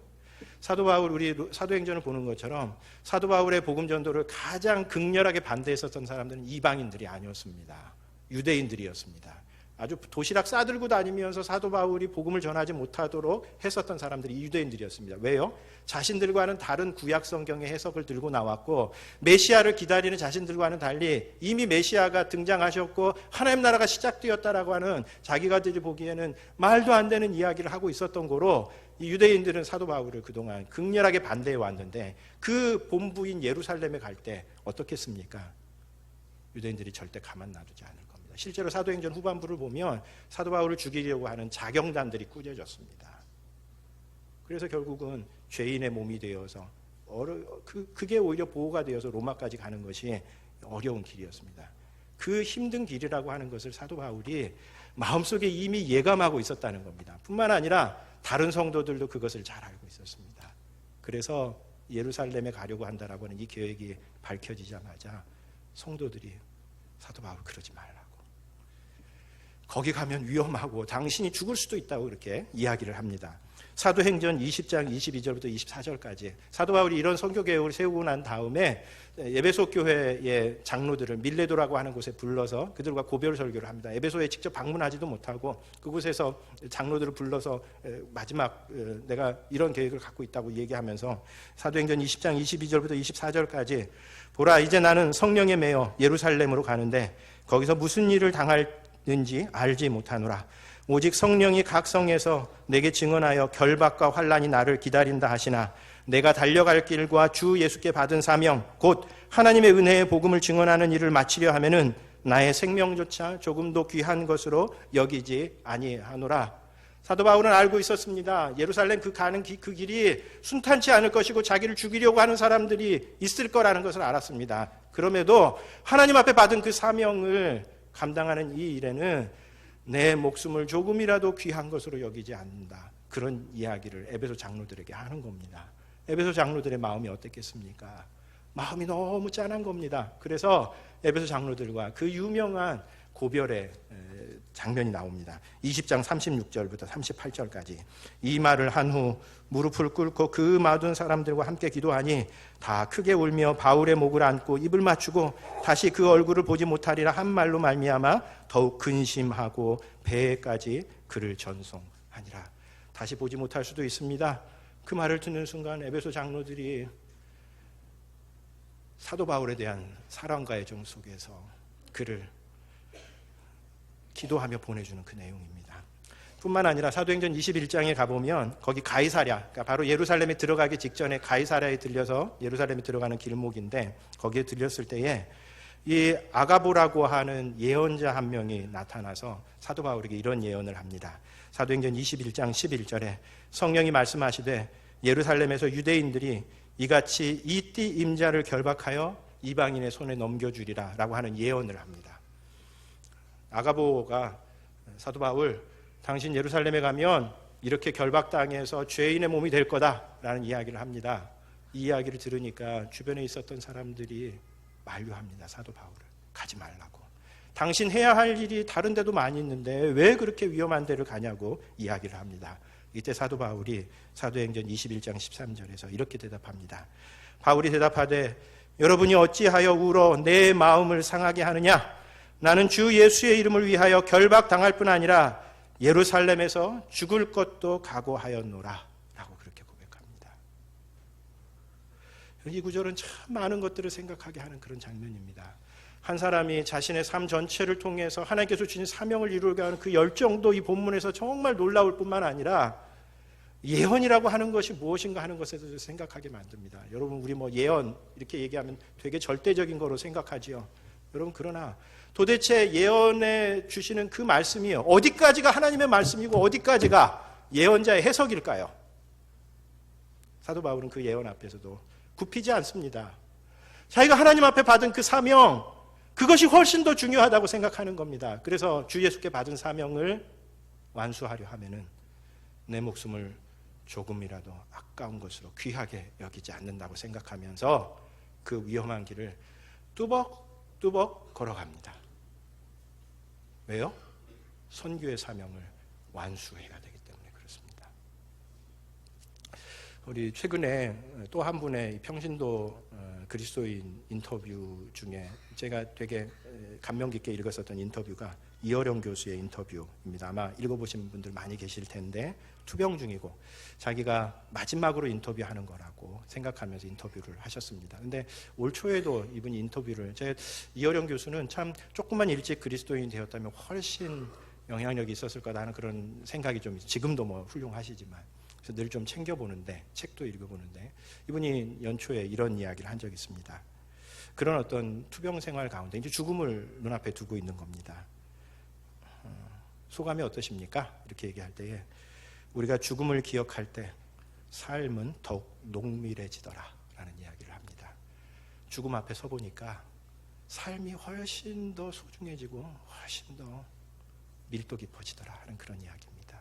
사도 바울, 우리 사도행전을 보는 것처럼 사도 바울의 복음 전도를 가장 극렬하게 반대했었던 사람들은 이방인들이 아니었습니다. 유대인들이었습니다. 아주 도시락 싸들고 다니면서 사도 바울이 복음을 전하지 못하도록 했었던 사람들이 유대인들이었습니다. 왜요? 자신들과는 다른 구약 성경의 해석을 들고 나왔고, 메시아를 기다리는 자신들과는 달리 이미 메시아가 등장하셨고 하나님 나라가 시작되었다라고 하는 자기가들이 보기에는 말도 안 되는 이야기를 하고 있었던 거로, 이 유대인들은 사도 바울을 그동안 극렬하게 반대해 왔는데 그 본부인 예루살렘에 갈 때 어떻겠습니까? 유대인들이 절대 가만 놔두지 않을 겁니다. 실제로 사도행전 후반부를 보면 사도 바울을 죽이려고 하는 자경단들이 꾸려졌습니다. 그래서 결국은 죄인의 몸이 되어서 그게 오히려 보호가 되어서 로마까지 가는 것이 어려운 길이었습니다. 그 힘든 길이라고 하는 것을 사도 바울이 마음속에 이미 예감하고 있었다는 겁니다. 뿐만 아니라 다른 성도들도 그것을 잘 알고 있었습니다. 그래서 예루살렘에 가려고 한다라고 하는 이 계획이 밝혀지자마자 성도들이 사도 바울 그러지 말라고, 거기 가면 위험하고 당신이 죽을 수도 있다고 그렇게 이야기를 합니다. 사도행전 20장 22절부터 24절까지 사도 바울이 이런 선교 계획을 세우고 난 다음에 에베소 교회의 장로들을 밀레도라고 하는 곳에 불러서 그들과 고별 설교를 합니다. 에베소에 직접 방문하지도 못하고 그곳에서 장로들을 불러서 마지막 내가 이런 계획을 갖고 있다고 얘기하면서 사도행전 20장 22절부터 24절까지, 보라, 이제 나는 성령에 매여 예루살렘으로 가는데 거기서 무슨 일을 당할는지 알지 못하노라. 오직 성령이 각 성에서 내게 증언하여 결박과 환난이 나를 기다린다 하시나, 내가 달려갈 길과 주 예수께 받은 사명 곧 하나님의 은혜의 복음을 증언하는 일을 마치려 하면은 나의 생명조차 조금도 귀한 것으로 여기지 아니하노라. 사도 바울은 알고 있었습니다. 예루살렘 가는 그 길이 순탄치 않을 것이고 자기를 죽이려고 하는 사람들이 있을 거라는 것을 알았습니다. 그럼에도 하나님 앞에 받은 그 사명을 감당하는 이 일에는 내 목숨을 조금이라도 귀한 것으로 여기지 않는다, 그런 이야기를 에베소 장로들에게 하는 겁니다. 에베소 장로들의 마음이 어땠겠습니까? 마음이 너무 짠한 겁니다. 그래서 에베소 장로들과 그 유명한 고별의 장면이 나옵니다. 20장 36절부터 38절까지. 이 말을 한 후 무릎을 꿇고 그 마둔 사람들과 함께 기도하니 다 크게 울며 바울의 목을 안고 입을 맞추고 다시 그 얼굴을 보지 못하리라 한 말로 말미암아 더욱 근심하고 배에까지 그를 전송하니라. 다시 보지 못할 수도 있습니다. 그 말을 듣는 순간 에베소 장로들이 사도 바울에 대한 사랑과 애정 속에서 그를 기도하며 보내주는 그 내용입니다. 뿐만 아니라 사도행전 21장에 가보면 거기 가이사랴, 그러니까 바로 예루살렘에 들어가기 직전에 가이사랴에 들려서 예루살렘에 들어가는 길목인데, 거기에 들렸을 때에 이 아가보라고 하는 예언자 한 명이 나타나서 사도 바울에게 이런 예언을 합니다. 사도행전 21장 11절에 성령이 말씀하시되 예루살렘에서 유대인들이 이같이 이띠 임자를 결박하여 이방인의 손에 넘겨주리라 라고 하는 예언을 합니다. 아가보가 사도 바울, 당신 예루살렘에 가면 이렇게 결박당해서 죄인의 몸이 될 거다라는 이야기를 합니다. 이 이야기를 들으니까 주변에 있었던 사람들이 만류합니다. 사도 바울을 가지 말라고. 당신 해야 할 일이 다른 데도 많이 있는데 왜 그렇게 위험한 데를 가냐고 이야기를 합니다. 이때 사도 바울이 사도행전 21장 13절에서 이렇게 대답합니다. 바울이 대답하되 여러분이 어찌하여 울어 내 마음을 상하게 하느냐? 나는 주 예수의 이름을 위하여 결박당할 뿐 아니라 예루살렘에서 죽을 것도 각오하였노라 라고 그렇게 고백합니다. 이 구절은 참 많은 것들을 생각하게 하는 그런 장면입니다. 한 사람이 자신의 삶 전체를 통해서 하나님께서 주신 사명을 이루게 하는 그 열정도 이 본문에서 정말 놀라울 뿐만 아니라 예언이라고 하는 것이 무엇인가 하는 것에 대해서 생각하게 만듭니다. 여러분, 우리 예언 이렇게 얘기하면 되게 절대적인 거로 생각하지요. 여러분, 그러나 도대체 예언에 주시는 그 말씀이 어디까지가 하나님의 말씀이고 어디까지가 예언자의 해석일까요? 사도 바울은 그 예언 앞에서도 굽히지 않습니다. 자기가 하나님 앞에 받은 그 사명, 그것이 훨씬 더 중요하다고 생각하는 겁니다. 그래서 주 예수께 받은 사명을 완수하려 하면은 내 목숨을 조금이라도 아까운 것으로 귀하게 여기지 않는다고 생각하면서 그 위험한 길을 뚜벅뚜벅 걸어갑니다. 왜요? 선교의 사명을 완수해야 되기 때문에 그렇습니다. 우리 최근에 또 한 분의 평신도 그리스도인 인터뷰 중에 제가 되게 감명 깊게 읽었었던 인터뷰가 이어령 교수의 인터뷰입니다. 아마 읽어보신 분들 많이 계실 텐데 투병 중이고 자기가 마지막으로 인터뷰하는 거라고 생각하면서 인터뷰를 하셨습니다. 근데 올 초에도 이분이 인터뷰를, 이어령 교수는 참 조금만 일찍 그리스도인이 되었다면 훨씬 영향력이 있었을 거다 하는 그런 생각이 좀, 지금도 뭐 훌륭하시지만 그래서 늘 좀 챙겨보는데, 책도 읽어보는데 이분이 연초에 이런 이야기를 한 적이 있습니다. 그런 어떤 투병 생활 가운데 이제 죽음을 눈앞에 두고 있는 겁니다. 소감이 어떠십니까? 이렇게 얘기할 때에 우리가 죽음을 기억할 때 삶은 더욱 농밀해지더라 라는 이야기를 합니다. 죽음 앞에 서보니까 삶이 훨씬 더 소중해지고 훨씬 더 밀도 깊어지더라 하는 그런 이야기입니다.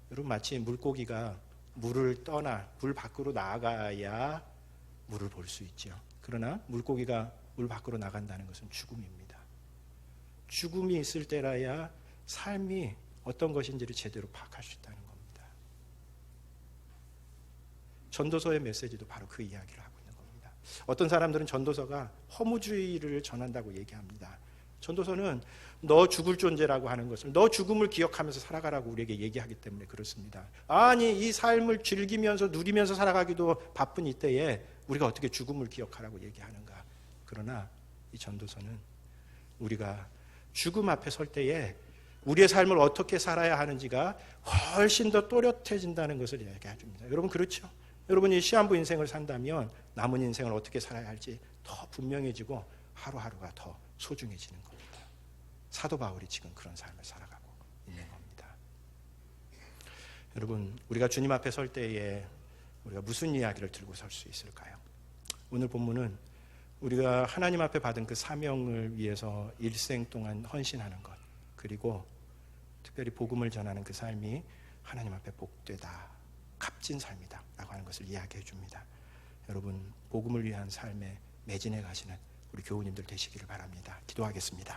여러분, 마치 물고기가 물을 떠나 물 밖으로 나가야 물을 볼 수 있죠. 그러나 물고기가 물 밖으로 나간다는 것은 죽음입니다. 죽음이 있을 때라야 삶이 어떤 것인지를 제대로 파악할 수 있다는 겁니다. 전도서의 메시지도 바로 그 이야기를 하고 있는 겁니다. 어떤 사람들은 전도서가 허무주의를 전한다고 얘기합니다. 전도서는 너 죽을 존재라고 하는 것을, 너 죽음을 기억하면서 살아가라고 우리에게 얘기하기 때문에 그렇습니다. 아니, 이 삶을 즐기면서 누리면서 살아가기도 바쁜 이때에 우리가 어떻게 죽음을 기억하라고 얘기하는가. 그러나 이 전도서는 우리가 죽음 앞에 설 때에 우리의 삶을 어떻게 살아야 하는지가 훨씬 더 또렷해진다는 것을 얘기해 줍니다. 여러분, 그렇죠? 여러분이 시한부 인생을 산다면 남은 인생을 어떻게 살아야 할지 더 분명해지고 하루하루가 더 소중해지는 겁니다. 사도 바울이 지금 그런 삶을 살아가고 있는 겁니다. 여러분, 우리가 주님 앞에 설 때에 우리가 무슨 이야기를 들고 설 수 있을까요? 오늘 본문은 우리가 하나님 앞에 받은 그 사명을 위해서 일생 동안 헌신하는 것, 그리고 특별히 복음을 전하는 그 삶이 하나님 앞에 복되다, 값진 삶이다 라고 하는 것을 이야기해 줍니다. 여러분, 복음을 위한 삶에 매진해 가시는 우리 교우님들 되시기를 바랍니다. 기도하겠습니다.